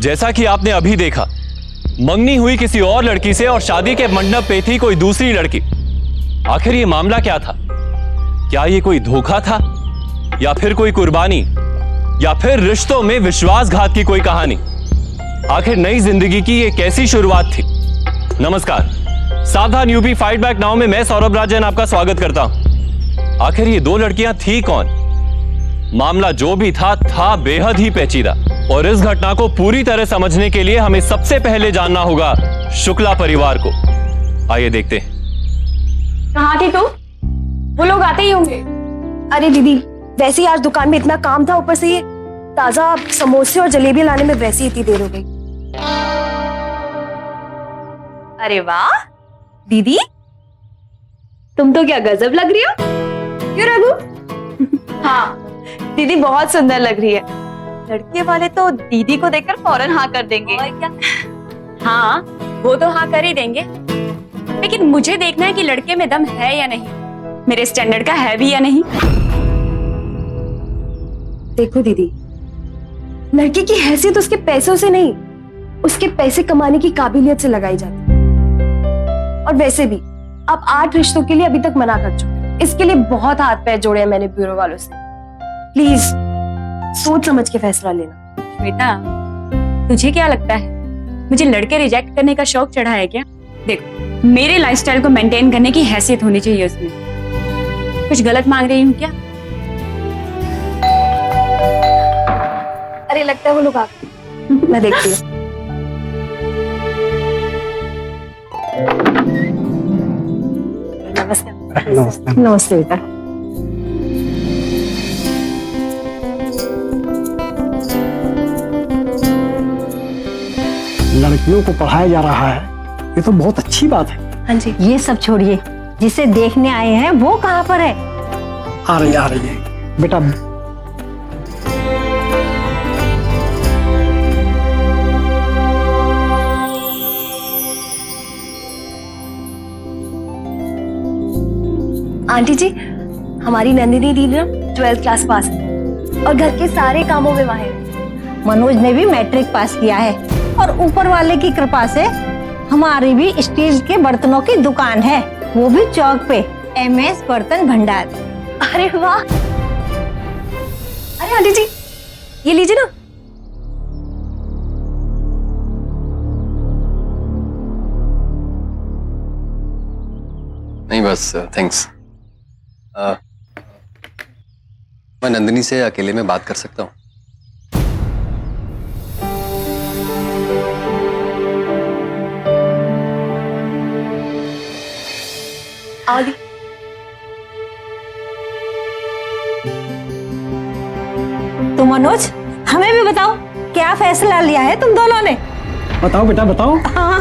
जैसा कि आपने अभी देखा, मंगनी हुई किसी और लड़की से और शादी के मंडप पे थी कोई दूसरी लड़की। आखिर ये मामला क्या था? क्या ये कोई धोखा था, या फिर कोई कुर्बानी, या फिर रिश्तों में विश्वासघात की कोई कहानी? आखिर नई जिंदगी की ये कैसी शुरुआत थी? नमस्कार, सावधान यूपी फाइट बैक नाउ में मैं सौरभ राजन आपका स्वागत करता हूं। आखिर ये दो लड़कियां थी कौन? मामला जो भी था बेहद ही पेचीदा, और इस घटना को पूरी तरह समझने के लिए हमें सबसे पहले जानना होगा शुक्ला परिवार को। आइए देखते हैं। कहाँ थी तू? वो लोग आते ही होंगे। अरे दीदी, वैसे ही आज दुकान में इतना काम था, ऊपर से ये ताजा समोसे और जलेबी लाने में वैसे ही इतनी देर हो गई। अरे वाह दीदी, तुम तो क्या गजब लग रही हो। क्यों रघु? हाँ दीदी बहुत सुंदर लग रही है। लड़के वाले तो दीदी को देखकर फौरन हाँ कर देंगे। और क्या? हाँ वो तो हाँ कर ही देंगे, लेकिन मुझे देखना है कि लड़के में दम है या नहीं, मेरे स्टैंडर्ड का है भी या नहीं। देखो दीदी, लड़के की हैसियत उसके पैसों से नहीं, उसके पैसे कमाने की काबिलियत से लगाई जाती है। और वैसे भी आप 8 रिश्तों के लिए अभी तक मना कर चुके, इसके लिए बहुत हाथ पैर जोड़े हैं मैंने ब्यूरो वालों से। प्लीज सोच समझ के फैसला लेना। बेटा तुझे क्या लगता है मुझे लड़के रिजेक्ट करने का शौक चढ़ा है क्या? देखो मेरे लाइफस्टाइल को मेंटेन करने की हैसियत होनी चाहिए उसमें। कुछ गलत मांग रही हूँ क्या? अरे लगता है वो लोग आ गए, मैं देखती हूँ। नमस्ते। नमस्ते बेटा। लड़कियों को पढ़ाया जा रहा है, ये तो बहुत अच्छी बात है। हाँ जी। ये सब छोड़िए, जिसे देखने आए हैं वो कहाँ पर है? आ रही है बेटा। आंटी जी, हमारी नंदिनी दीदी ना 12th क्लास पास है और घर के सारे कामों में माहिर है। मनोज ने भी मैट्रिक पास किया है और ऊपर वाले की कृपा से हमारी भी स्टील के बर्तनों की दुकान है, वो भी चौक पे, MS बर्तन भंडार। अरे वाह। अरे आंटी जी, ये लीजिए ना। नहीं बस थैंक्स। मैं नंदिनी से अकेले में बात कर सकता हूँ? आगे तो मनोज, हमें भी बताओ क्या फैसला लिया है तुम दोनों ने? बताओ बेटा बताओ। हाँ।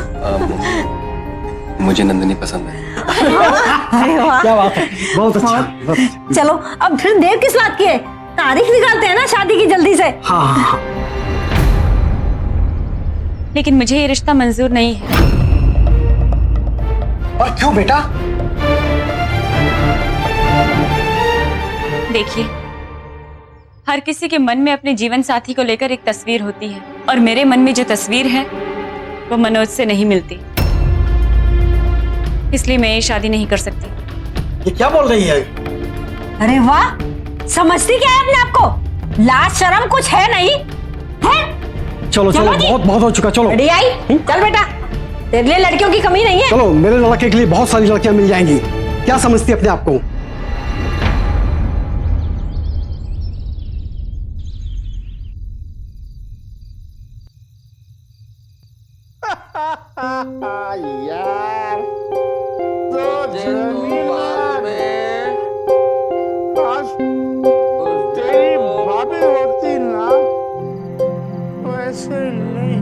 मुझे नंदिनी पसंद है। अरे वाह, क्या बात है, बहुत अच्छा, बहुत अच्छा। चलो अब फिर देर किस बात की है, तारीख निकालते हैं ना शादी की जल्दी से। हाँ। लेकिन मुझे ये रिश्ता मंजूर नहीं है। और क्यों बेटा? देखिए, हर किसी के मन में अपने जीवन साथी को लेकर एक तस्वीर होती है, और मेरे मन में जो तस्वीर है वो मनोज से नहीं मिलती, इसलिए मैं ये शादी नहीं कर सकती। ये क्या बोल रही है? अरे वाह, समझती क्या है अपने आप को? लाज शर्म कुछ है नहीं है? चलो चलो जी। बहुत बहुत हो चुका, चलो। Ready I? चल बेटा, तेरे लिए लड़कियों की कमी नहीं है। चलो, मेरे लड़के के लिए बहुत सारी लड़कियां मिल जाएंगी। क्या समझती है अपने आप को? यार तेरी भाभी होती ना वैसे नहीं।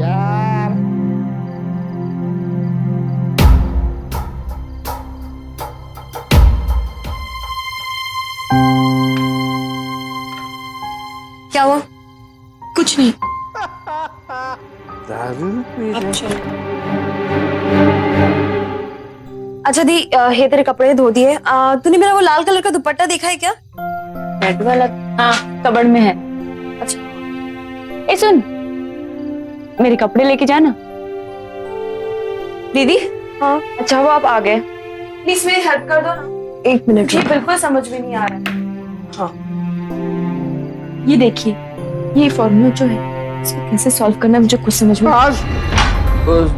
यार क्या हुआ? कुछ नहीं। दारू पी रहे। अच्छा दी, हे तेरे कपड़े धो दिए। तूने मेरा वो लाल कलर का दुपट्टा देखा है क्या? रेड वाला? हाँ, कबर्ड में है। अच्छा। ए सुन, मेरे कपड़े लेके जाना। दीदी हाँ अच्छा वो आप आ गए, प्लीज मेरी हेल्प कर दो ना। 1 मिनट मुझे बिल्कुल समझ में नहीं आ रहा है। हाँ ये देखिए, ये फॉर्मूला जो है इसको कैसे सॉल्व करना है मुझे कुछ समझ में। आज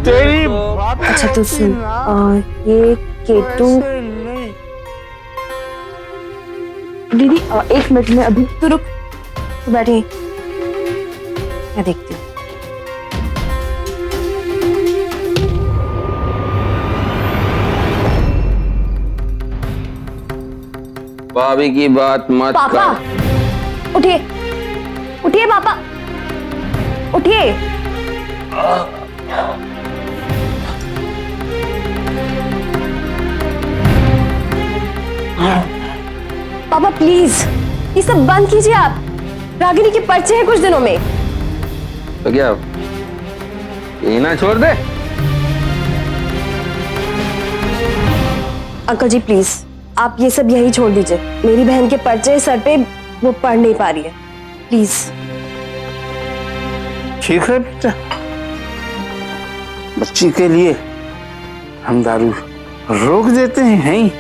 तेरी भाभी अच्छा तो होती सुन, ना, ये K2 वैसे नहीं। दीदी 1 मिनट में अभी तो रुक, तो बैठे मैं देखती हूँ। भाभी की बात मत पापा कर। उठिए, उठिए पापा, उठिए। पापा प्लीज ये सब बंद कीजिए आप। रागिनी के पर्चे हैं कुछ दिनों में। तो क्या यही ना छोड़ दे? अंकल जी प्लीज आप ये सब यही छोड़ दीजिए। मेरी बहन के पर्चे सर पे, वो पढ़ नहीं पा रही है, प्लीज। ठीक है बेटा, बच्ची के लिए हम दारू रोक देते हैं।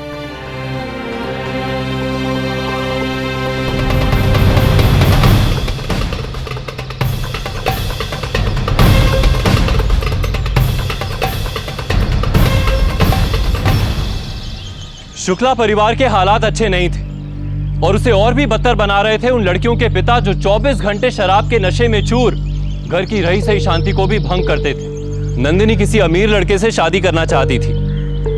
शुक्ला परिवार के हालात अच्छे नहीं थे और उसे और भी बदतर बना रहे थे उन लड़कियों के पिता जो 24 घंटे शराब के नशे में चूर घर की रही सही शांति को भी भंग करते थे। नंदिनी किसी अमीर लड़के से शादी करना चाहती थी।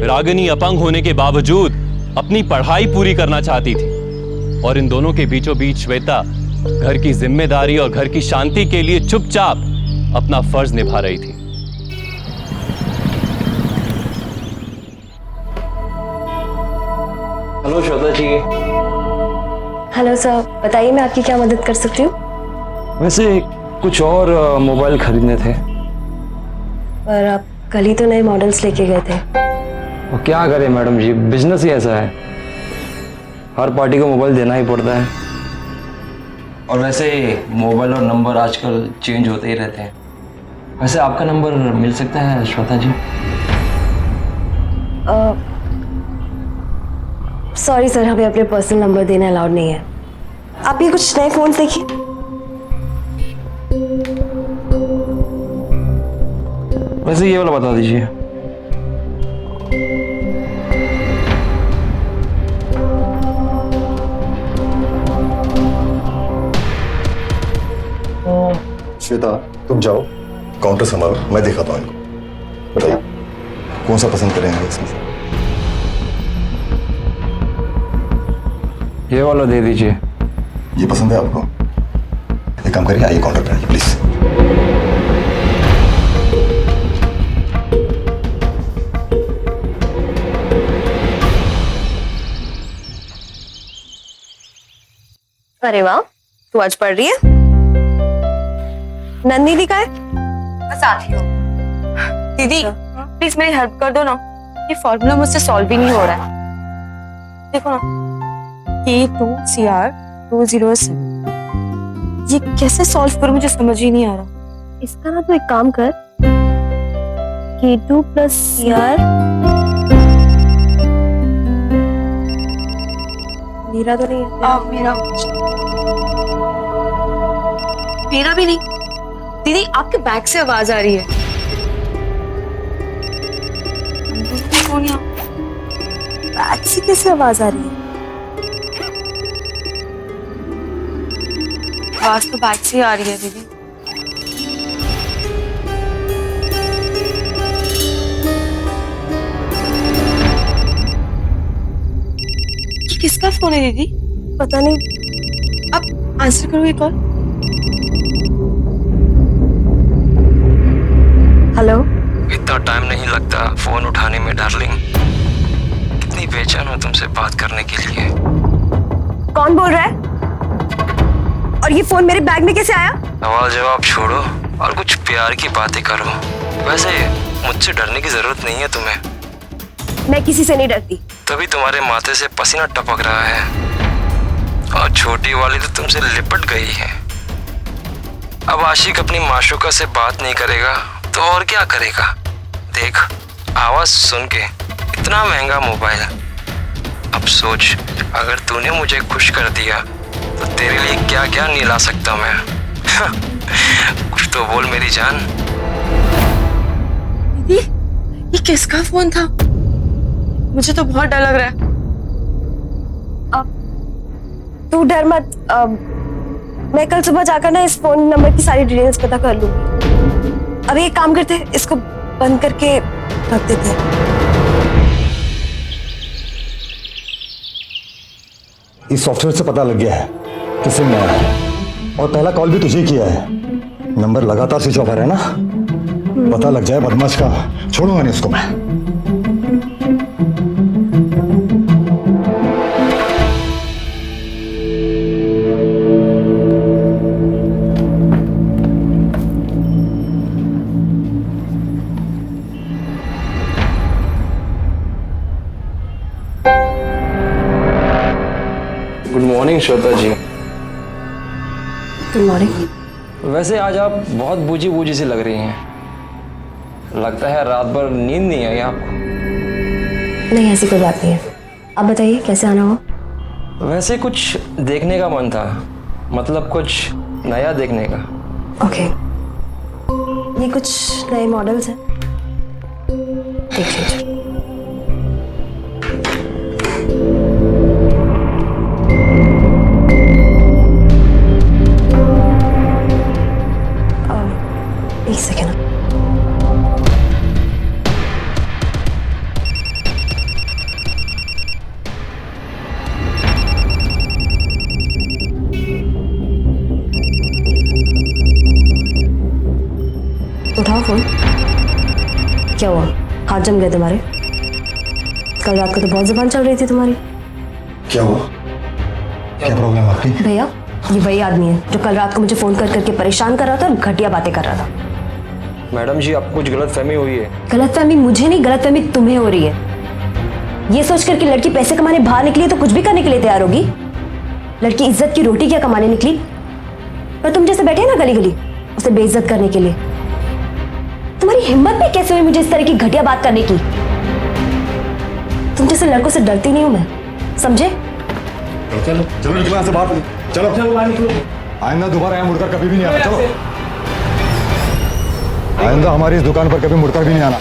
रागिनी अपंग होने के बावजूद अपनी पढ़ाई पूरी करना चाहती थी और इन दोनों के बीचों बीच श्वेता घर की जिम्मेदारी और घर की शांति के लिए चुपचाप अपना फर्ज निभा रही थी। हेलो श्वेता जी। हेलो सर, बताइए मैं आपकी क्या मदद कर सकती हूँ। वैसे कुछ और मोबाइल खरीदने थे। पर आप कल ही तो नए मॉडल्स लेके गए थे। और क्या करें मैडम जी, बिजनेस ही ऐसा है, हर पार्टी को मोबाइल देना ही पड़ता है। और वैसे मोबाइल और नंबर आजकल चेंज होते ही रहते हैं। वैसे आपका नंबर मिल सकता है श्वेता जी? सॉरी सर, हमें अपने पर्सनल नंबर देना अलाउड नहीं है। आप ये कुछ नए फोन देखिए। वैसे ये वाला बता दीजिए। श्वेता तुम जाओ, काउंटर संभालो, मैं दिखाता हूँ इनको। बताइए कौन सा पसंद करेंगे इसमें से? ये वाला दे दीजिए। ये पसंद है आपको? एक काम करिए, आइए काउंटर पे आइए प्लीज। अरे वाह, तू आज पढ़ रही है? नंदिनी का है? बस आती हूँ। दीदी प्लीज मेरी हेल्प कर दो ना, ये फॉर्मूला मुझसे सॉल्व ही नहीं हो रहा है। देखो ना, K2CR207, ये कैसे सॉल्व करूं मुझे समझ ही नहीं आ रहा। इसका ना तो एक काम कर, K2 + CR। मेरा तो नहीं है। मेरा भी नहीं। दीदी आपके बैग से आवाज आ रही है। कौन यहाँ? बैग से कैसे आवाज आ रही है? आवाज तो बैग से ही आ रही है दीदी। ये किसका फोन है दीदी? पता नहीं। आप आंसर करोगे कॉल? हेलो। इतना टाइम नहीं लगता फोन उठाने में डार्लिंग। कितनी बेचैन हो तुमसे बात करने के लिए। कौन बोल रहा है? और ये फोन मेरे बैग में कैसे आया? सवाल जवाब छोड़ो और कुछ प्यार की बातें करो। वैसे मुझसे डरने की जरूरत नहीं है तुम्हें। मैं किसी से नहीं डरती। तभी तुम्हारे माथे से पसीना टपक रहा है और छोटी वाली तो तुमसे लिपट गई है। अब आशिक अपनी माशूका से बात नहीं करेगा तो और क्या करेगा। देख, आवाज सुन के इतना महंगा मोबाइल। अब सोच, अगर तूने मुझे खुश कर दिया तो तेरे लिए क्या क्या नहीं ला सकता मैं। कुछ तो बोल मेरी जान। दीदी, ये किसका फोन था? मुझे तो बहुत डर लग रहा है। तू डर मत। मैं कल सुबह जाकर ना इस फोन नंबर की सारी डिटेल्स पता कर लूंगी। अब एक काम करते हैं, इसको बंद करके रख देते हैं। इस सॉफ्टवेयर से पता लग गया है कि सिम नया है और पहला कॉल भी तुझे किया है। नंबर लगातार स्विच ऑफ है ना। पता लग जाए बदमाश का, छोड़ूंगा नहीं उसको मैं। Good morning Shweta ji. Good morning. वैसे आज आप बहुत बूझी बूझी सी लग रही हैं। लगता है रात भर नींद नहीं आई आपको। नहीं, ऐसी कोई बात नहीं है। आप बताइए कैसे आना हो? वैसे कुछ देखने का मन था, मतलब कुछ नया देखने का। ओके, ये कुछ नए मॉडल्स हैं, देख लीजिए। एक सेकेंड। उठाओ फोन। क्या हुआ, हाथ जम गए तुम्हारे? कल रात को तो बहुत जुबान चल रही थी तुम्हारी। क्या हुआ? क्या प्रॉब्लम है आपकी? भैया, ये वही आदमी है जो कल रात को मुझे फोन कर करके परेशान कर रहा था और घटिया बातें कर रहा था। मैडम जी, आपको कुछ गलतफहमी हुई है। गलतफहमी मुझे नहीं, गलतफहमी तुम्हें हो रही है। ये सोचकर कि लड़की पैसे कमाने बाहर निकली तो कुछ भी करने के लिए तैयार होगी। लड़की इज्जत की रोटी क्या कमाने निकली, पर तुम जैसे बैठे ना गली गली उसे बेइज्जत करने के लिए। तुम्हारी हिम्मत भी कैसे हुई मुझे इस तरह की घटिया बात करने की? तुम जैसे लड़कों से डरती नहीं हूं मैं, समझे? चलो चलो निकलो यहाँ से बाहर। चलो चलो निकलो। आइंदा दोबारा यहाँ मुड़कर कभी भी नहीं आना। चलो, आइंदा हमारी इस दुकान पर कभी मुड़कर भी नहीं आना।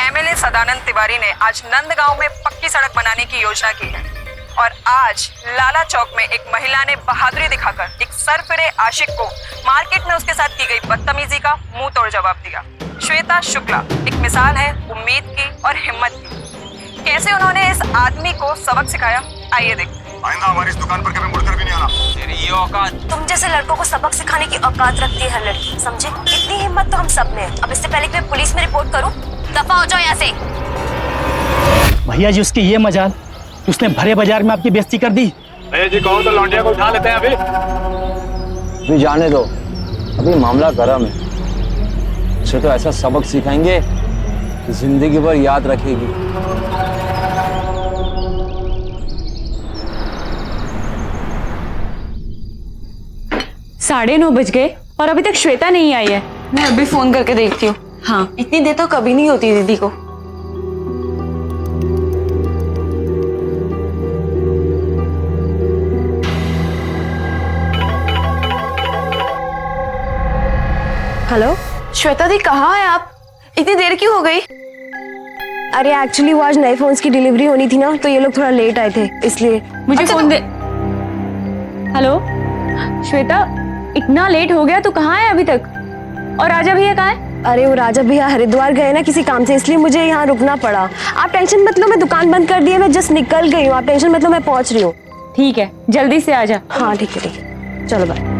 एमएलए सदानंद तिवारी ने आज नंदगांव में पक्की सड़क बनाने की योजना की है और आज लाला चौक में एक महिला ने बहादुरी दिखाकर एक सरफिरे आशिक को मार्केट में उसके साथ की गई बदतमीजी का मुंह तोड़ जवाब दिया। श्वेता शुक्ला एक मिसाल है उम्मीद की और हिम्मत की। कैसे उन्होंने इस आदमी को सबक सिखाया, आइए देखते हैं। आइंदा हमारी इस दुकान पर कभी मुड़कर भी नहीं आना। तेरी ये औकात। तुम जैसे लड़कों को सबक सिखाने की औकात रखती है हर लड़की, समझे? इतनी हिम्मत तो हम सब में है। अब इससे पहले कि मैं पुलिस में रिपोर्ट करूं, दफा हो जाओ यहाँ से। भैया जी, उसकी ये मजाल, उसने भरे बाजार में आपकी बेइज्जती कर दी। भैया जी, कहो तो लौंडिया को उठा लेते हैं अभी। अभी जाने दो, अभी मामला गरम है। उसे तो ऐसा सबक सिखाएंगे कि जिंदगी भर याद रखेगी। 9:30 बज गए और अभी तक श्वेता नहीं आई है। मैं अभी फोन करके देखती हूँ। हाँ, इतनी देर तो कभी नहीं होती दीदी को। हेलो श्वेता दी, कहाँ है आप? इतनी देर क्यों हो गई? अरे एक्चुअली वो आज नए फोन्स की डिलीवरी होनी थी ना, तो ये लोग थोड़ा लेट आए थे इसलिए। मुझे फोन दे। हेलो श्वेता, इतना लेट हो गया, तू कहाँ है अभी तक? और राजा भैया कहाँ है? अरे वो राजा भैया हरिद्वार गए ना किसी काम से, इसलिए मुझे यहाँ रुकना पड़ा। आप टेंशन मत लो, मैं दुकान बंद कर दी है, मैं जस्ट निकल गई हूँ। आप टेंशन मत लो, मैं पहुंच रही हूँ। ठीक है, जल्दी से आ जा। हाँ ठीक है, चलो बाय।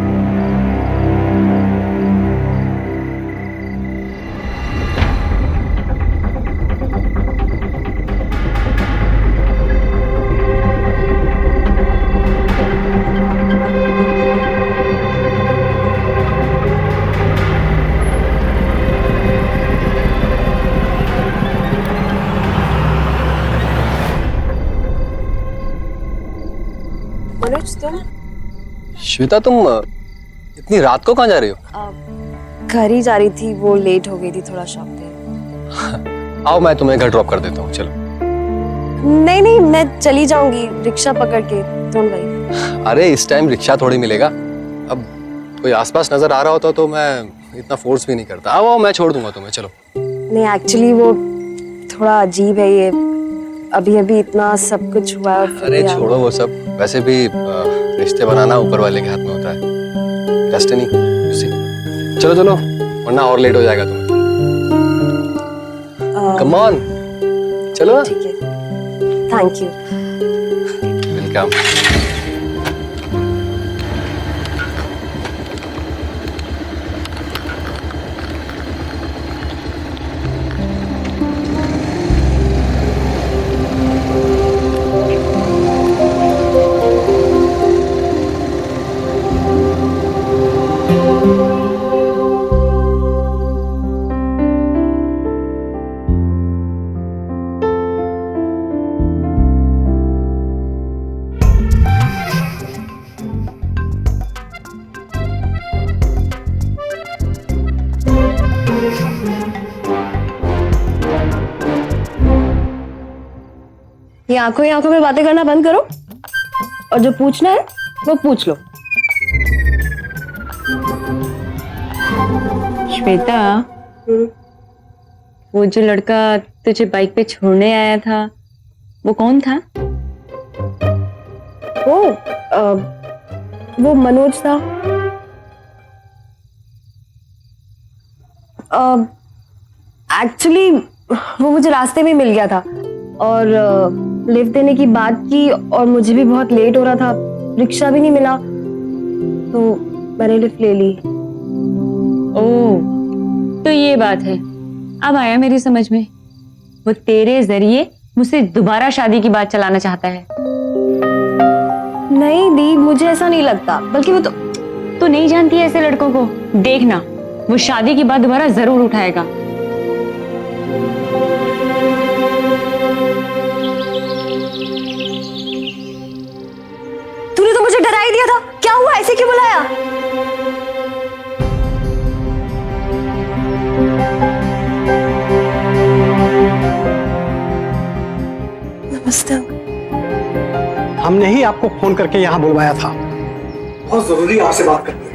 श्वेता, तुम इतनी रात को कहाँ जा रही हो? घर ही जा रही थी, वो लेट हो गई थी थोड़ा शॉप पे। आओ मैं तुम्हें घर ड्रॉप कर देता हूँ, चलो। नहीं नहीं, मैं चली जाऊंगी रिक्शा पकड़ के, डोंट वरी। अरे इस टाइम रिक्शा थोड़ी मिलेगा। अब कोई आसपास नजर आ रहा होता तो मैं इतना फोर्स भी नहीं करता। आओ आओ, मैं छोड़ दूंगा तुम्हें, चलो। नहीं एक्चुअली वो थोड़ा अजीब है ये, अभी अभी इतना सब कुछ हुआ है और फिर अरे भी छोड़ो वो सब, वैसे भी रिश्ते बनाना ऊपर वाले के हाथ में होता है। डेस्टिनी, चलो चलो वरना और लेट हो जाएगा तुम्हें। कम ऑन, चलो। ठीक है, थैंक यू। वेलकम। ये आंखों ही आंखों में बातें करना बंद करो और जो पूछना है वो पूछ लो। श्वेता, वो जो लड़का तुझे बाइक पे छोड़ने आया था वो कौन था? वो मनोज था। एक्चुअली वो मुझे रास्ते में मिल गया था और लिफ्ट देने की बात की और मुझे भी बहुत लेट हो रहा था, रिक्शा भी नहीं मिला तो मैंने लिफ्ट ले ली। ओह, तो ये बात है, अब आया मेरी समझ में। वो तेरे जरिए मुझसे दोबारा शादी की बात चलाना चाहता है। नहीं दी, मुझे ऐसा नहीं लगता, बल्कि वो तो नहीं जानती है ऐसे लड़कों को। देखना, वो शादी की बात दोबारा जरूर उठाएगा। तूने तो मुझे डरा ही दिया था, क्या हुआ, ऐसे क्यों बुलाया? नमस्ते। हमने ही आपको फोन करके यहाँ बुलवाया था, बहुत जरूरी आपसे बात करनी है।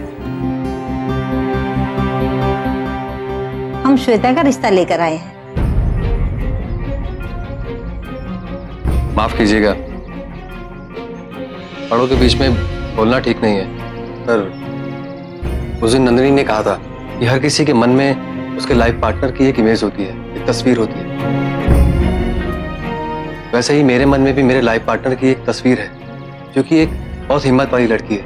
हम श्वेता का रिश्ता लेकर आए हैं। माफ कीजिएगा, बड़ों के बीच में बोलना ठीक नहीं है, पर उस दिन नंदिनी ने कहा था कि हर किसी के मन में उसके लाइफ पार्टनर की एक इमेज होती है, एक तस्वीर होती है। वैसे ही मेरे मन में भी मेरे लाइफ पार्टनर की एक तस्वीर है, जो कि एक बहुत हिम्मत वाली लड़की है।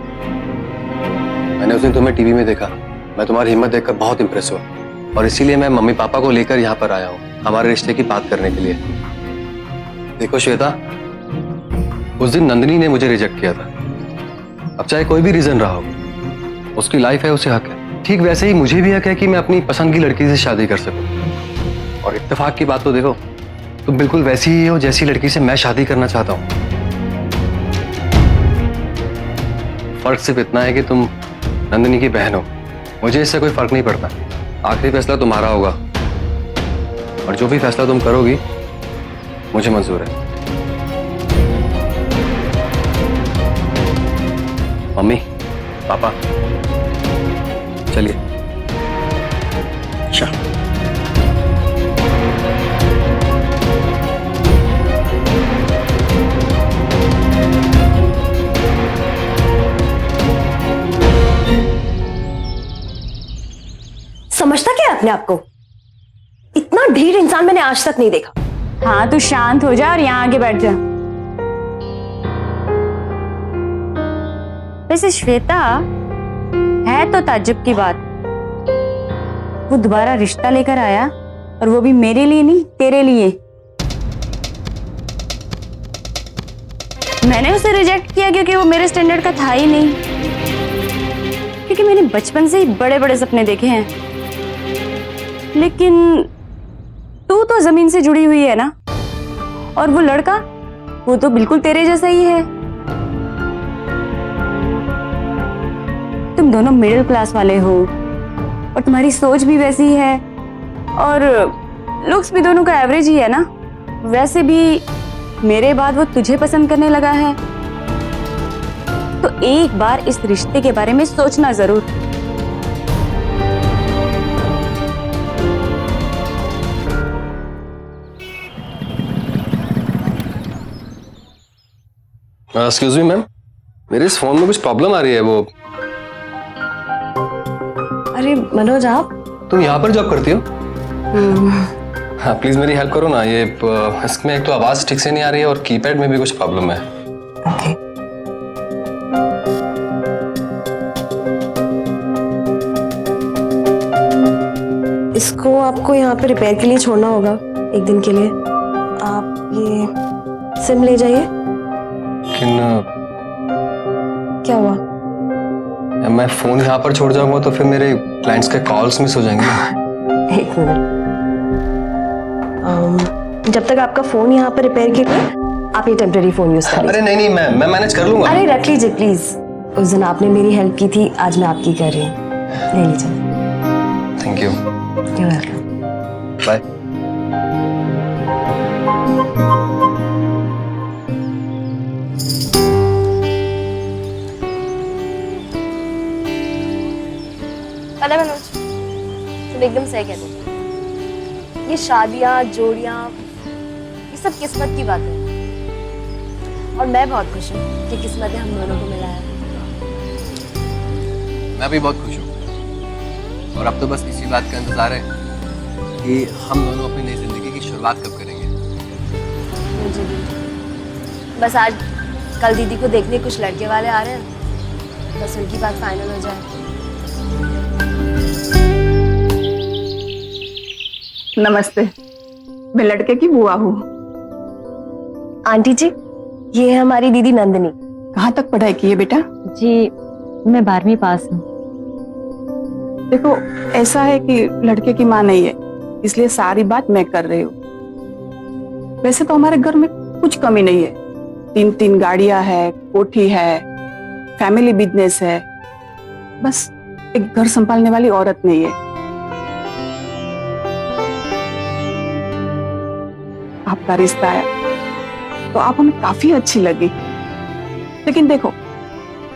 मैंने उस दिन तुम्हें टीवी में देखा, मैं तुम्हारी हिम्मत देखकर बहुत इंप्रेस हुआ और इसीलिए मैं मम्मी पापा को लेकर यहाँ पर आया हूँ हमारे रिश्ते की बात करने के लिए। देखो श्वेता, उस दिन नंदिनी ने मुझे रिजेक्ट किया था। अब चाहे कोई भी रीजन रहा हो, उसकी लाइफ है, उसे हक है। ठीक वैसे ही मुझे भी हक है कि मैं अपनी पसंद की लड़की से शादी कर सकूं। और इत्तेफाक की बात तो देखो, तुम बिल्कुल वैसी ही हो जैसी लड़की से मैं शादी करना चाहता हूं। फर्क सिर्फ इतना है कि तुम नंदिनी की बहन हो, मुझे इससे कोई फर्क नहीं पड़ता। आखिरी फैसला तुम्हारा होगा और जो भी फैसला तुम करोगी मुझे मंजूर है। मम्मी पापा चलिए। अच्छा, समझता क्या है अपने आप को? इतना ढीठ इंसान मैंने आज तक नहीं देखा। हाँ, तू शांत हो जा और यहाँ आके बैठ जा। वैसे श्वेता, है तो ताज्जुब की बात, वो दोबारा रिश्ता लेकर आया और वो भी मेरे लिए नहीं, तेरे लिए। मैंने उसे रिजेक्ट किया क्योंकि वो मेरे स्टैंडर्ड का था ही नहीं, क्योंकि मैंने बचपन से ही बड़े बड़े सपने देखे हैं। लेकिन तू तो जमीन से जुड़ी हुई है ना, और वो लड़का, वो तो बिल्कुल तेरे जैसा ही है। तो तुम दोनों मिडिल क्लास वाले हो और तुम्हारी सोच भी वैसी है और लुक्स भी दोनों का एवरेज ही है ना। वैसे भी मेरे बाद वो तुझे पसंद करने लगा है, तो एक बार इस रिश्ते के बारे में सोचना जरूर। एक्सक्यूज मी मैम, मेरे इस फोन में कुछ प्रॉब्लम आ रही है। वो अरे मनोज, आप तुम यहाँ पर जॉब करती हो? हाँ प्लीज मेरी हेल्प करो ना। ये इसमें एक तो आवाज ठीक से नहीं आ रही है और कीपैड में भी कुछ प्रॉब्लम है। इसको आपको यहाँ पे रिपेयर के लिए छोड़ना होगा एक दिन के लिए। आप ये सिम ले जाइए। लेकिन क्या हुआ? मैं फोन यहाँ पर छोड़ जाऊंगा तो फिर मेरे क्लाइंट्स के कॉल्स मिस हो जाएंगे। एक मिनट, जब तक आपका फोन यहाँ पर रिपेयर के लिए आप ये टेम्परेरी फोन यूज करिए। अरे नहीं मैं मैनेज कर लूंगा। अरे रख लीजिए प्लीज, उस दिन आपने मेरी हेल्प की थी, आज मैं आपकी कर रही हूँ। ले लीजिए। Thank you. You're welcome. बाय। पता है मनोज, तुम एकदम सही कहते हो। ये शादियां, जोड़ियां, ये सब किस्मत की बात है और मैं बहुत खुश हूँ कि किस्मत ने हम दोनों को मिलाया है। मैं भी बहुत खुश हूँ और अब तो बस इसी बात का इंतजार है कि हम दोनों अपनी नई जिंदगी की शुरुआत कब करेंगे। मुझे भी बस आज कल दीदी को देखने कुछ लड़के वाले आ रहे हैं, बस उनकी बात फाइनल हो जाए। नमस्ते, मैं लड़के की बुआ हूँ। आंटी जी, ये है हमारी दीदी नंदिनी। कहाँ तक पढ़ाई की है बेटा? जी मैं 12वीं पास हूँ। देखो ऐसा है कि लड़के की माँ नहीं है, इसलिए सारी बात मैं कर रही हूँ। वैसे तो हमारे घर में कुछ कमी नहीं है, 3 गाड़ियां है, कोठी है, फैमिली बिजनेस है, बस एक घर संभालने वाली औरत नहीं है। आपका रिश्ता आया तो आप हमें काफी अच्छी लगी, लेकिन देखो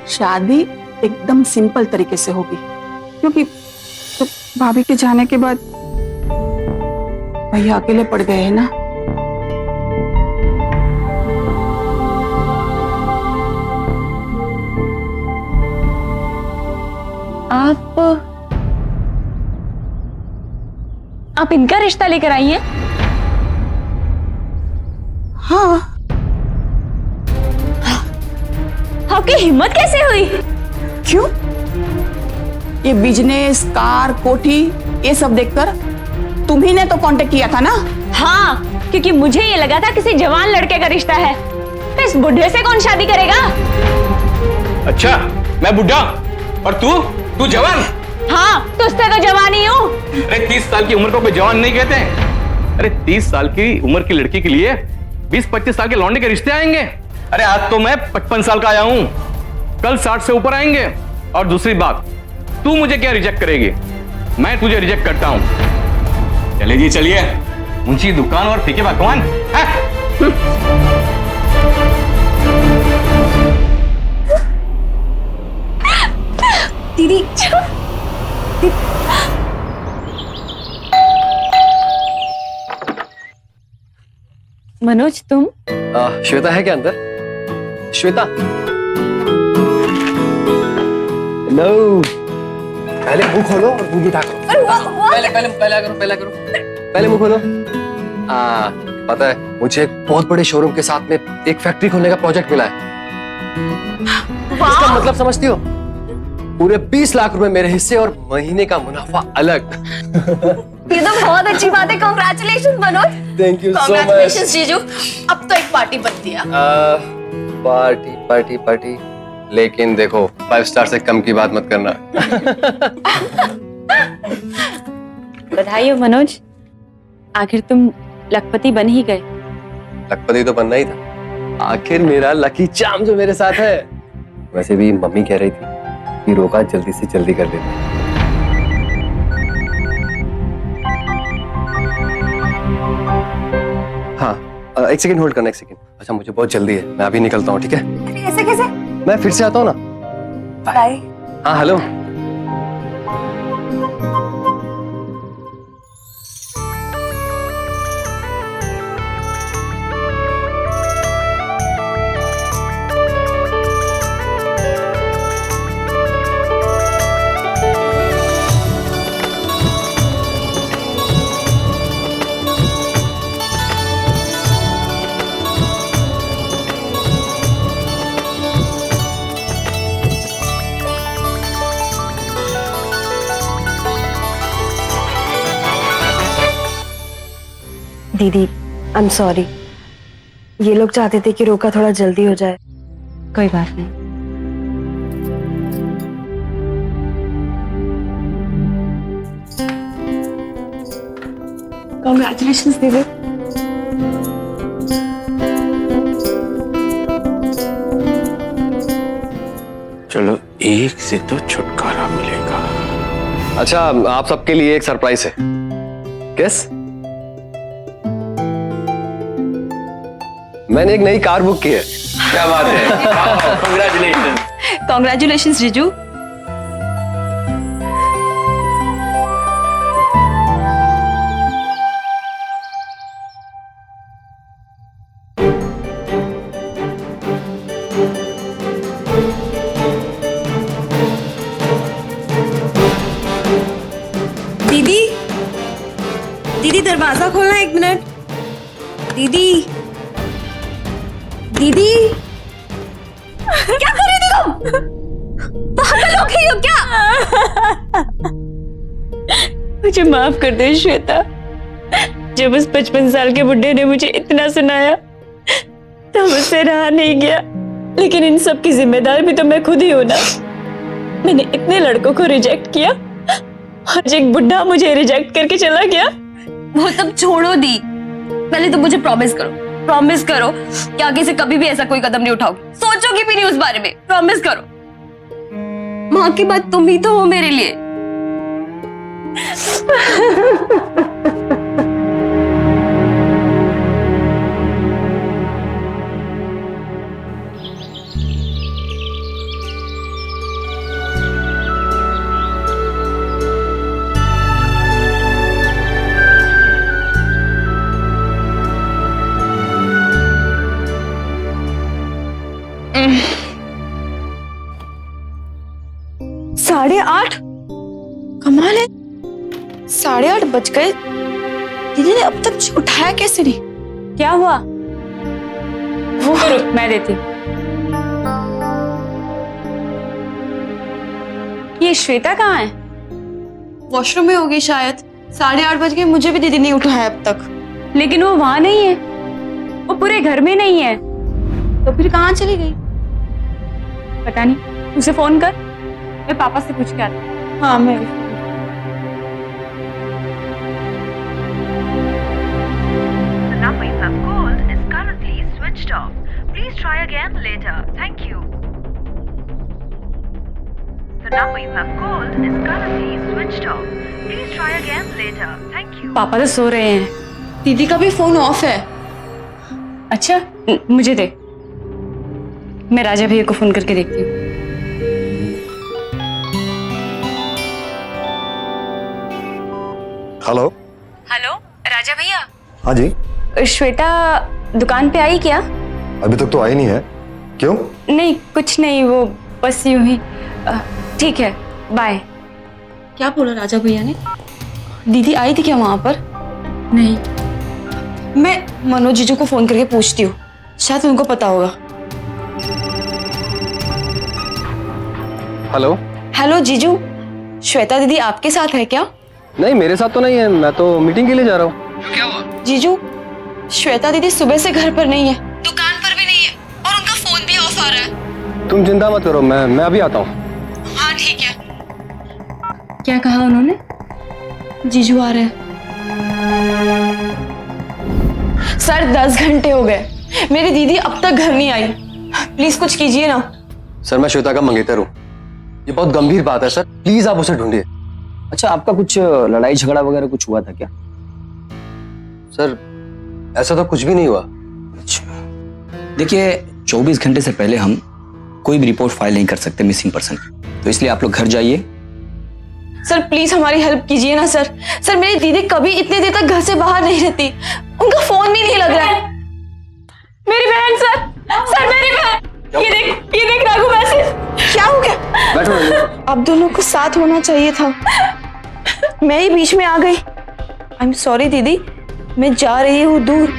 शादी एकदम सिंपल तरीके से होगी, क्योंकि तो भाभी के जाने के बाद भैया अकेले पड़ गए हैं ना। आप इनका रिश्ता लेकर आई हैं? हाँ। आपकी हिम्मत कैसे हुई? क्यों? ये बिजनेस, कार, कोठी, ये सब देखकर तुम्ही ने तो कांटेक्ट किया था ना? हाँ, क्योंकि मुझे ये लगा था किसी जवान लड़के का रिश्ता है, तो इस बुढ़े से कौन शादी करेगा? अच्छा, मैं बुढ़ा और तू जवान? हाँ, तो उससे तो जवान ही हूँ। अरे 30 साल की उम्र को कोई जवान नहीं कहते। अरे 30 साल की उम्र की लड़की के लिए 20-25 साल के लौंडे के रिश्ते आएंगे। अरे आज तो मैं 55 साल का आया हूं, कल 60 से ऊपर आएंगे। और दूसरी बात, तू मुझे क्या रिजेक्ट करेगी? मैं तुझे रिजेक्ट करता हूं। चले जी चलिए, ऊंची दुकान और फीके पकवान। दीदी मनोज तुम? श्वेता है क्या अंदर? श्वेता, हेलो। पहले मुंह खोलो और मुंह मीठा करो। पहले मुंह खोलो। पता है मुझे एक बहुत बड़े शोरूम के साथ में एक फैक्ट्री खोलने का प्रोजेक्ट मिला है। इसका मतलब समझती हो? पूरे 20 लाख रुपए मेरे हिस्से और महीने का मुनाफा अलग। ये तो बहुत अच्छी बात है। Congratulations Manoj. Thank you so much. Congratulations जीजू, अब तो एक पार्टी बनती है। पार्टी पार्टी पार्टी, लेकिन देखो 5 स्टार से कम की बात मत करना। बधाई हो मनोज, आखिर तुम लखपति बन ही गए। लखपति तो बनना ही था, आखिर मेरा लकी चार्म जो मेरे साथ है। वैसे भी मम्मी कह रही थी कि रोका जल्दी से जल्दी कर देते। हाँ, एक सेकंड होल्ड करना, एक सेकंड। अच्छा, मुझे बहुत जल्दी है, मैं अभी निकलता हूँ, ठीक है? अरे ऐसे कैसे? मैं फिर से आता हूँ ना। बाय। हाँ, हेलो। दीदी, आई एम सॉरी। ये लोग चाहते थे कि रोका थोड़ा जल्दी हो जाए। कोई बात नहीं। कॉन्ग्रेचुलेशंस दीदी। चलो, एक से तो छुटकारा मिलेगा। अच्छा, आप सबके लिए एक सरप्राइज है। गेस? मैंने एक नई कार बुक की है। क्या बात है, कॉन्ग्रेचुलेशन। कॉन्ग्रेचुलेशंस जीजू। दीदी, दीदी दरवाजा खोलना, 1 मिनट। दीदी, दीदी, क्या कर रही थी तुम? पागल हो गई हो क्या? मुझे माफ कर दे श्वेता। जब उस 55 साल के बुड्ढे ने मुझे इतना सुनाया तो मुझसे रहा नहीं गया। लेकिन इन सब की जिम्मेदार भी तो मैं खुद ही हूं ना। मैंने इतने लड़कों को रिजेक्ट किया और एक बुड्ढा मुझे रिजेक्ट करके चला गया। वो सब छोड़ो दी, पहले तो मुझे प्रॉमिस करो कि आगे से कभी भी ऐसा कोई कदम नहीं उठाओगी, सोचोगी भी नहीं उस बारे में। प्रॉमिस करो। माँ की बात तुम ही तो हो मेरे लिए। साढ़े 8? कमाल है, 8:30 बज गए। दीदी ने अब तक उठाया कैसे नहीं? क्या हुआ? वो रुक, मैं देती। ये श्वेता कहाँ है? वॉशरूम में होगी शायद। 8:30 बज गए, मुझे भी दीदी नहीं उठाया अब तक। लेकिन वो वहां नहीं है, वो पूरे घर में नहीं है। तो फिर कहाँ चली गई? पता नहीं, उसे फोन कर, मैं पापा से पूछ के आती हूँ। हाँ, मैं The number you have called is currently switched off. Please try again later. Thank you. The number you have called is currently switched off. Please try again later. Thank you. पापा तो सो रहे हैं। दीदी का भी फोन ऑफ है। अच्छा, मुझे दे, मैं राजा भैया को फोन करके देखती हूँ। हेलो। हेलो राजा भैया। हाँ जी। श्वेता दुकान पे आई क्या? अभी तक तो आई नहीं है। क्यों? नहीं, कुछ नहीं, वो बस यूं ही। ठीक है, बाय। क्या बोला राजा भैया ने? दीदी आई थी क्या वहां पर? नहीं। मैं मनोज जीजू को फोन करके पूछती हूँ, शायद उनको पता होगा। हेलो। हेलो जीजू, श्वेता दीदी आपके साथ है क्या? नहीं, मेरे साथ तो नहीं है, मैं तो मीटिंग के लिए जा रहा हूँ। क्या हुआ? जीजू, श्वेता दीदी सुबह से घर पर नहीं है, दुकान पर भी नहीं है और उनका फोन भी ऑफ आ रहा है। तुम चिंता मत करो, मैं अभी आता हूँ। हाँ ठीक है। क्या कहा उन्होंने? जीजू आ रहे हैं। सर 10 घंटे हो गए, मेरी दीदी अब तक घर नहीं आई। प्लीज कुछ कीजिए ना। सर, मैं श्वेता का मंगेतर हूँ। ये बहुत गंभीर बात है सर, प्लीज आप उसे ढूंढिए। अच्छा, आपका कुछ लड़ाई झगड़ा वगैरह कुछ हुआ था क्या? सर ऐसा तो कुछ भी नहीं हुआ। अच्छा, देखिए 24 घंटे से पहले हम कोई भी रिपोर्ट फाइल नहीं कर सकते मिसिंग पर्सन की, तो इसलिए आप लोग घर जाइए। सर प्लीज हमारी हेल्प कीजिए ना सर। सर मेरी दीदी कभी इतने देर तक घर से बाहर नहीं रहती, उनका फोन भी नहीं लग रहा है। मेरी बहन सर, सर मेरी बहन, ये देख राघु मैसेज। क्या हो गया? बैठो। आप दोनों को साथ होना चाहिए था, मैं ही बीच में आ गई। आई एम सॉरी दीदी, मैं जा रही हूँ दूर।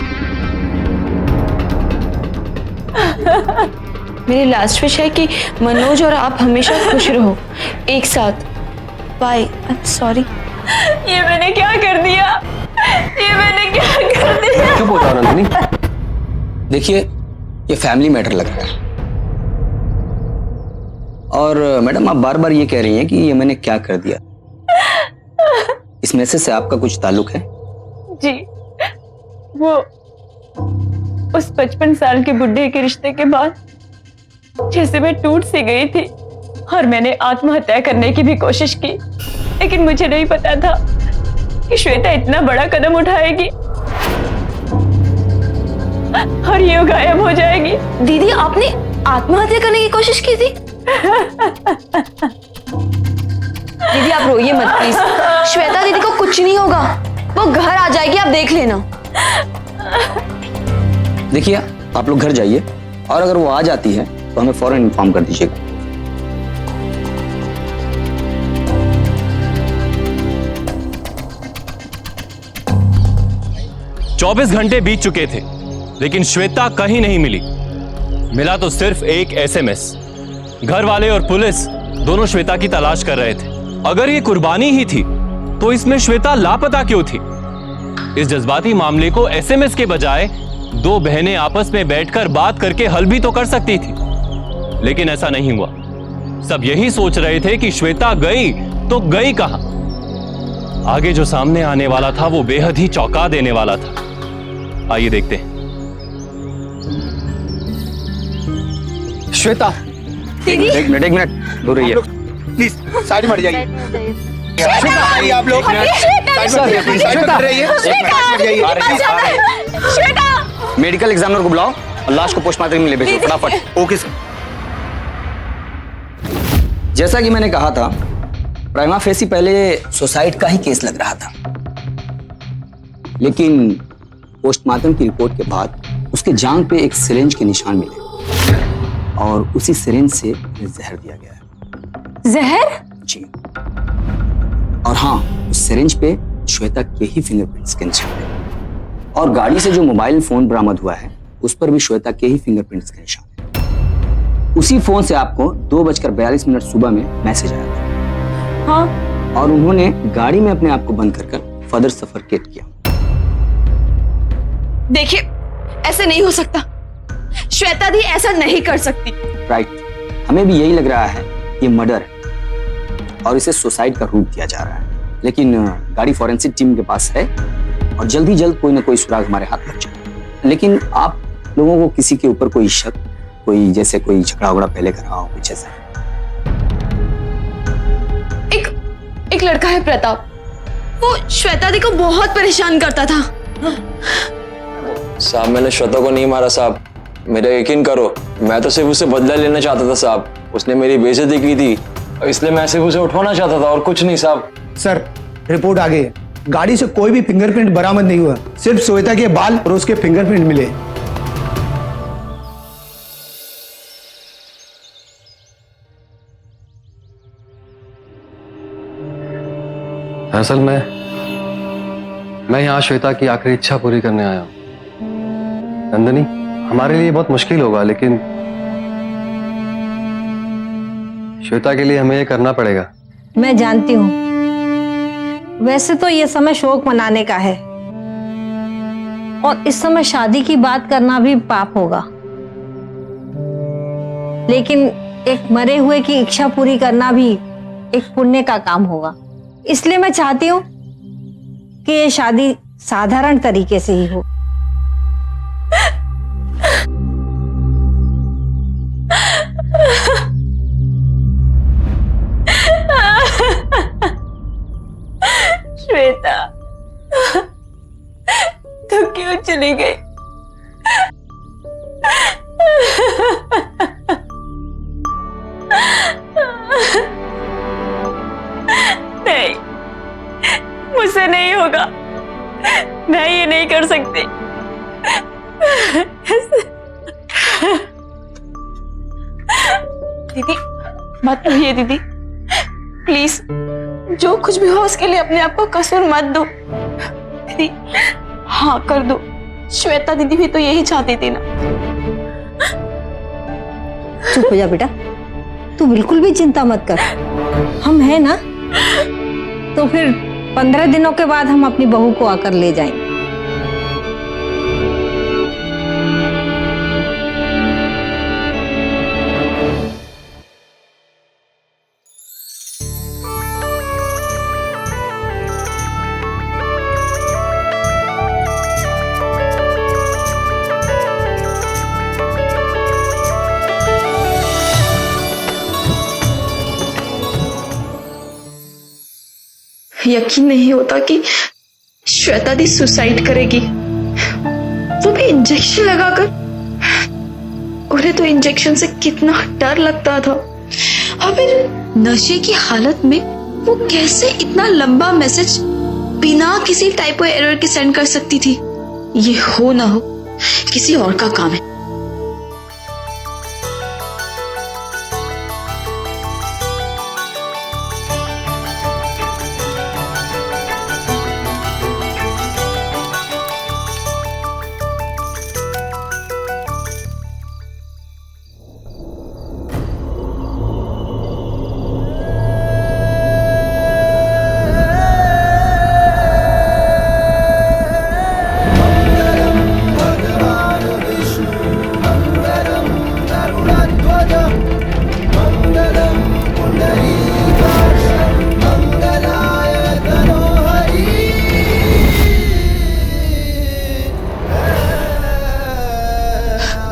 मेरी लास्ट विश है कि मनोज और आप हमेशा खुश रहो एक साथ। बाय। I am sorry. ये मैंने क्या कर दिया, ये मैंने क्या कर दिया? चुप हो जाओ नंदिनी। देखिए ये फैमिली मैटर लग रहा है, और मैडम आप बार बार ये कह रही हैं कि ये मैंने क्या कर दिया। इस मैसेज से आपका कुछ ताल्लुक है? जी, वो उस 55 साल के बुढ़े के रिश्ते के बाद जैसे मैं टूट सी गई थी, और मैंने आत्महत्या करने की भी कोशिश की, लेकिन मुझे नहीं पता था कि श्वेता इतना बड़ा कदम उठाएगी और ये गायब हो जाएगी। दीदी आपने आत्महत्या करने की कोशिश की थी? दीदी आप रोइए मत प्लीज, श्वेता दीदी को कुछ नहीं होगा, वो घर आ जाएगी, आप देख लेना। देखिए आप लोग घर जाइए, और अगर वो आ जाती है तो हमें फौरन इन्फॉर्म कर दीजिएगा। 24 घंटे बीत चुके थे, लेकिन श्वेता कहीं नहीं मिली। मिला तो सिर्फ एक एसएमएस। घर वाले और पुलिस दोनों श्वेता की तलाश कर रहे थे। अगर ये कुर्बानी ही थी तो इसमें श्वेता लापता क्यों थी? इस जज्बाती मामले को एसएमएस के बजाय दो बहनें आपस में बैठकर बात करके हल भी तो कर सकती थी, लेकिन ऐसा नहीं हुआ। सब यही सोच रहे थे कि श्वेता गई तो गई कहां। आगे जो सामने आने वाला था वो बेहद ही चौंका देने वाला था। आइए देखते हैं। श्वेता, एक मिनट दूर रहिए प्लीज, साइड में हट जाइए। श्वेता आइए आप लोग। मेडिकल एग्जामिनर को बुलाओ और लाश को पोस्टमार्टम में ले भेजो फटाफट। Okay sir. जैसा कि मैंने कहा था, प्राइमा फेसी पहले सुसाइड का ही केस लग रहा था, लेकिन पोस्टमार्टम की रिपोर्ट के बाद उसके जांघ पे एक सिरिंज के निशान मिले, और उसी सिरिंज से जहर दिया गया है। जहर? जी। और हाँ, उस सिरिंज पे श्वेता के ही फिंगरप्रिंट्स के निशान है, और गाड़ी से जो मोबाइल फोन बरामद हुआ है उस पर भी श्वेता के ही फिंगरप्रिंट्स के निशान है। उसी फोन से आपको 2:42 सुबह में मैसेज आया था। हाँ। और उन्होंने गाड़ी में अपने आप को बंद कर फर्दर सफरकेट किया। देखिए ऐसे नहीं हो सकता, श्वेता दी ऐसा नहीं कर सकती। राइट, हमें भी यही लग रहा है ये मर्डर है और इसे सुसाइड का रूप दिया जा रहा है, लेकिन गाड़ी फॉरेंसिक टीम के पास है और जल्द ही जल्द कोई ना कोई सुराग हमारे हाथ लग जाए। लेकिन आप लोगों को किसी के ऊपर कोई शक, कोई जैसे कोई झगड़ा उगड़ा पहले कर रहा हो कुछ ऐसा? एक लड़का है प्रताप, वो श्वेता दी को बहुत परेशान करता था। साहब मैंने श्वेता को नहीं मारा साहब, मेरा यकीन करो, मैं तो सिर्फ उसे बदला लेना चाहता था साहब। उसने मेरी बेइज्जती की थी, इसलिए मैं सिर्फ उसे उठवाना चाहता था और कुछ नहीं साहब। सर रिपोर्ट आ गई है, गाड़ी से कोई भी फिंगरप्रिंट बरामद नहीं हुआ, सिर्फ श्वेता के बाल और उसके फिंगरप्रिंट मिले। दरअसल मैं यहाँ श्वेता की आखिरी इच्छा पूरी करने आया हूँ। नंदिनी, हमारे लिए बहुत मुश्किल होगा, लेकिन श्वेता के लिए हमें ये करना पड़ेगा। मैं जानती हूँ, वैसे तो ये समय शोक मनाने का है, और इस समय शादी की बात करना भी पाप होगा, लेकिन एक मरे हुए की इच्छा पूरी करना भी एक पुण्य का काम होगा। इसलिए मैं चाहती हूँ कि ये शादी साधारण तरीके से ही हो। दीदी मत रोइए दीदी, प्लीज जो कुछ भी हो उसके लिए अपने आप को कसूर मत दो दीदी। हाँ कर दो, श्वेता दीदी भी तो यही चाहती थी ना। चुप हो जा बेटा, तू बिल्कुल भी चिंता मत कर, हम हैं ना। तो फिर 15 दिनों के बाद हम अपनी बहू को आकर ले जाएंगे। यकीन नहीं होता कि श्वेता दी सुसाइड करेगी, वो भी इंजेक्शन लगाकर। उन्हें तो इंजेक्शन से कितना डर लगता था, और फिर नशे की हालत में वो कैसे इतना लंबा मैसेज बिना किसी टाइपो एरर के सेंड कर सकती थी। ये हो ना हो किसी और का काम है।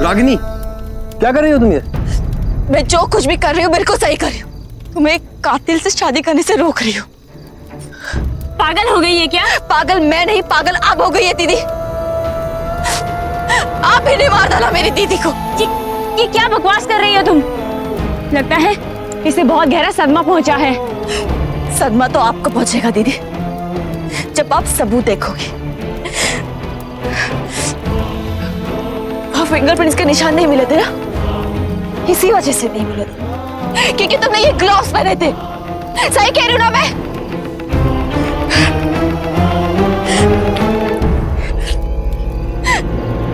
रागिनी, क्या कर रही हो तुम ये? मैं जो कुछ भी कर रही हूँ बिल्कुल सही कर रही हूँ। तुम्हें एक कातिल से शादी करने से रोक रही हूँ। पागल हो गई है क्या? पागल मैं नहीं, पागल आप हो गई है दीदी। आप ही ने मार डाला मेरी दीदी को। ये क्या बकवास कर रही हो तुम? लगता है इसे बहुत गहरा सदमा पहुंचा है। सदमा तो आपको पहुंचेगा दीदी, जब आप सबूत देखोगे। फिंगरप्रिंट्स के निशान नहीं मिले थे ना, इसी वजह से नहीं मिले थे क्योंकि तुमने ये ग्लव्स पहने थे। सही कह रही हूं ना मैं?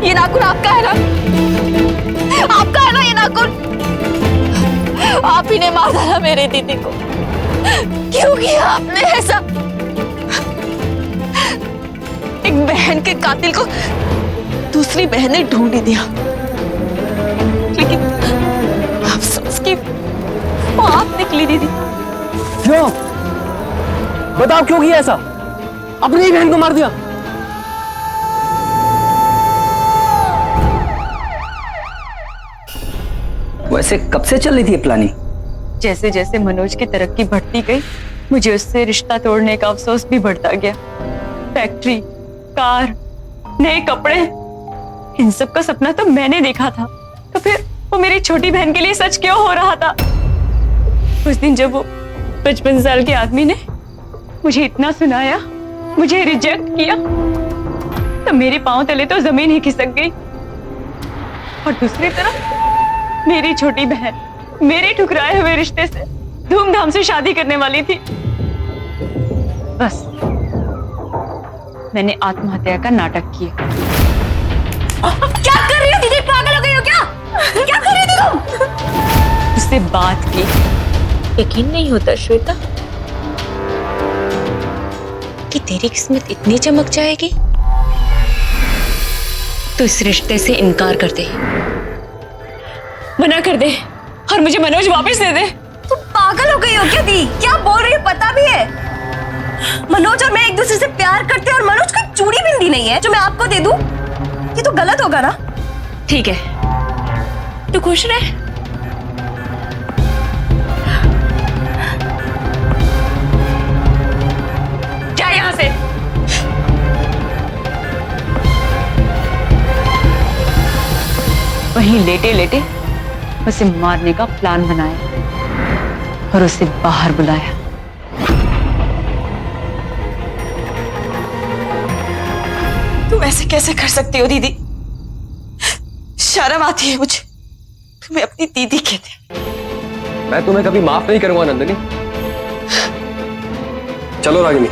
ये नाखून आपका है ना? आपका है ना ये नाखून? आप ही ने मार डाला मेरी दीदी को। क्यों किया आपने ऐसा? एक बहन के कातिल को दूसरी बहन ने ढूंढ ही दिया, लेकिन अफसोस कि वो आप निकली दीदी। क्यों? बताओ क्यों किया ऐसा? अपनी ही बहन को मार दिया। वैसे कब से चल रही थी ये प्लानिंग? जैसे जैसे मनोज की तरक्की बढ़ती गई, मुझे उससे रिश्ता तोड़ने का अफसोस भी बढ़ता गया। फैक्ट्री, कार, नए कपड़े, इन सब का सपना तो मैंने देखा था, तो फिर वो मेरी छोटी बहन के लिए सच क्यों हो रहा था? उस दिन जब वो 55 साल के आदमी ने मुझे इतना सुनाया, मुझे रिजेक्ट किया, तो मेरे पांव तले तो जमीन ही खिसक गई। और दूसरी तरफ मेरी छोटी बहन मेरे ठुकराए हुए रिश्ते से धूमधाम से शादी करने वाली थी। बस मैंने आत्महत्या का नाटक किया। क्या कर रही हो दीदी? पागल हो गई हो क्या? क्या कर रही थी तुम? उससे बात की। यकीन नहीं होता श्वेता कि तेरी किस्मत इतनी चमक जाएगी। तो इस रिश्ते से इनकार कर दे, मना कर दे और मुझे मनोज वापस दे दे। तुम पागल हो गई हो क्या दी? क्या बोल रही हो पता भी है? मनोज और मैं एक दूसरे से प्यार करते हैं और मनोज कोई चूड़ी बिंदी नहीं है जो मैं आपको दे दूं। ये तो गलत होगा ना? ठीक है, तू खुश रह। जा यहां से। वहीं लेटे लेटे उसे मारने का प्लान बनाया और उसे बाहर बुलाया। तुम ऐसे कैसे कर सकती हो दीदी? शर्म आती है मुझे। तुम्हें अपनी दीदी कहते हैं। मैं तुम्हें कभी माफ नहीं करूंगा नंदिनी। चलो रागिनी।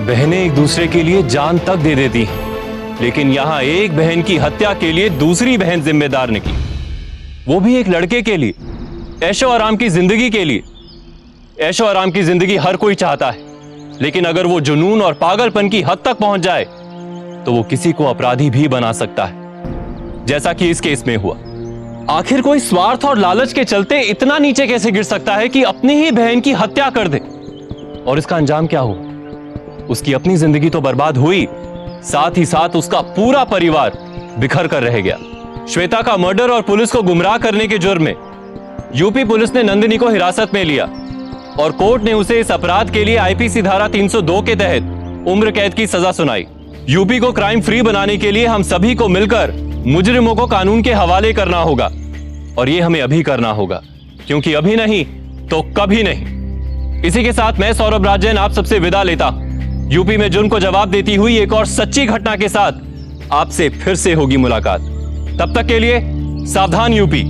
बहनें एक दूसरे के लिए जान तक दे देती हैं, लेकिन यहां एक बहन की हत्या के लिए दूसरी बहन जिम्मेदार निकली, वो भी एक लड़के के लिए, ऐशो आराम की जिंदगी के लिए। ऐशो आराम की जिंदगी हर कोई चाहता है, लेकिन अगर वो जुनून और पागलपन की हद तक पहुंच जाए तो वो किसी को अपराधी भी बना सकता है, जैसा कि इस केस में हुआ। आखिर कोई स्वार्थ और लालच के चलते इतना नीचे कैसे गिर सकता है कि अपनी ही बहन की हत्या कर दे? और इसका अंजाम क्या हुआ? उसकी अपनी जिंदगी तो बर्बाद हुई, साथ ही साथ उसका पूरा परिवार बिखर कर रह गया। श्वेता का मर्डर और पुलिस को गुमराह करने के जुर्म में यूपी पुलिस ने नंदिनी को हिरासत में लिया और कोर्ट ने उसे इस अपराध के लिए आईपीसी धारा 302 के तहत उम्र कैद की सजा सुनाई। यूपी को क्राइम फ्री बनाने के लिए हम सभी को मिलकर मुजरिमों को कानून के हवाले करना होगा, और ये हमें अभी करना होगा, क्योंकि अभी नहीं तो कभी नहीं। इसी के साथ मैं सौरभ राजन आप सबसे विदा लेता। यूपी में जुर्म को जवाब देती हुई एक और सच्ची घटना के साथ आपसे फिर से होगी मुलाकात। तब तक के लिए सावधान यूपी,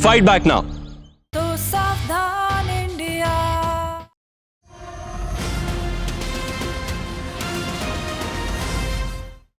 फाइट बैक नाउ।